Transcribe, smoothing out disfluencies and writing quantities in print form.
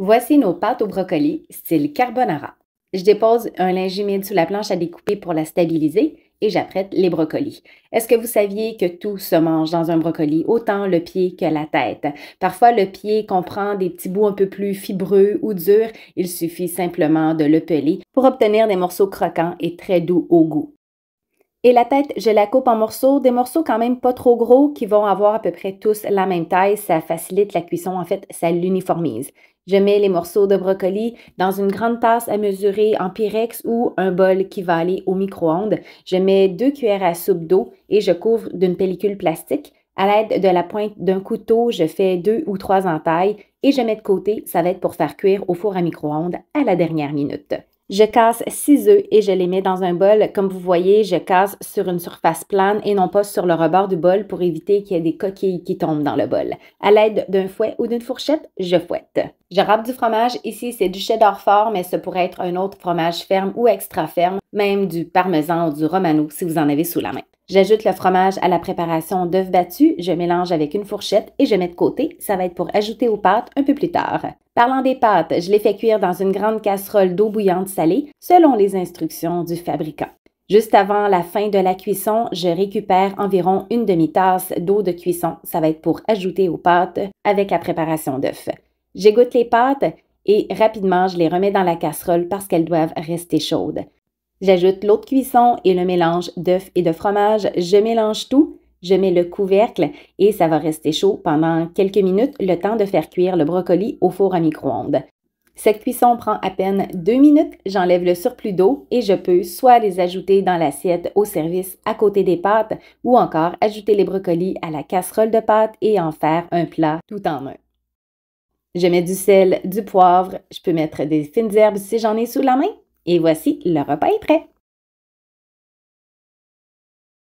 Voici nos pâtes au brocoli, style carbonara. Je dépose un linge humide sous la planche à découper pour la stabiliser et j'apprête les brocolis. Est-ce que vous saviez que tout se mange dans un brocoli, autant le pied que la tête? Parfois, le pied comprend des petits bouts un peu plus fibreux ou durs. Il suffit simplement de le peler pour obtenir des morceaux croquants et très doux au goût. Et la tête, je la coupe en morceaux, des morceaux quand même pas trop gros qui vont avoir à peu près tous la même taille. Ça facilite la cuisson, en fait, ça l'uniformise. Je mets les morceaux de brocoli dans une grande tasse à mesurer en Pyrex ou un bol qui va aller au micro-ondes. Je mets 2 cuillères à soupe d'eau et je couvre d'une pellicule plastique. À l'aide de la pointe d'un couteau, je fais 2 ou 3 entailles et je mets de côté. Ça va être pour faire cuire au four à micro-ondes à la dernière minute. Je casse 6 œufs et je les mets dans un bol. Comme vous voyez, je casse sur une surface plane et non pas sur le rebord du bol pour éviter qu'il y ait des coquilles qui tombent dans le bol. À l'aide d'un fouet ou d'une fourchette, je fouette. Je râpe du fromage. Ici, c'est du cheddar fort, mais ça pourrait être un autre fromage ferme ou extra ferme, même du parmesan ou du romano si vous en avez sous la main. J'ajoute le fromage à la préparation d'œufs battus, je mélange avec une fourchette et je mets de côté. Ça va être pour ajouter aux pâtes un peu plus tard. Parlant des pâtes, je les fais cuire dans une grande casserole d'eau bouillante salée selon les instructions du fabricant. Juste avant la fin de la cuisson, je récupère environ une demi-tasse d'eau de cuisson. Ça va être pour ajouter aux pâtes avec la préparation d'œufs. J'égoutte les pâtes et rapidement, je les remets dans la casserole parce qu'elles doivent rester chaudes. J'ajoute l'eau de cuisson et le mélange d'œufs et de fromage. Je mélange tout, je mets le couvercle et ça va rester chaud pendant quelques minutes, le temps de faire cuire le brocoli au four à micro-ondes. Cette cuisson prend à peine 2 minutes, j'enlève le surplus d'eau et je peux soit les ajouter dans l'assiette au service à côté des pâtes ou encore ajouter les brocolis à la casserole de pâtes et en faire un plat tout en un. Je mets du sel, du poivre, je peux mettre des fines herbes si j'en ai sous la main et voici, le repas est prêt.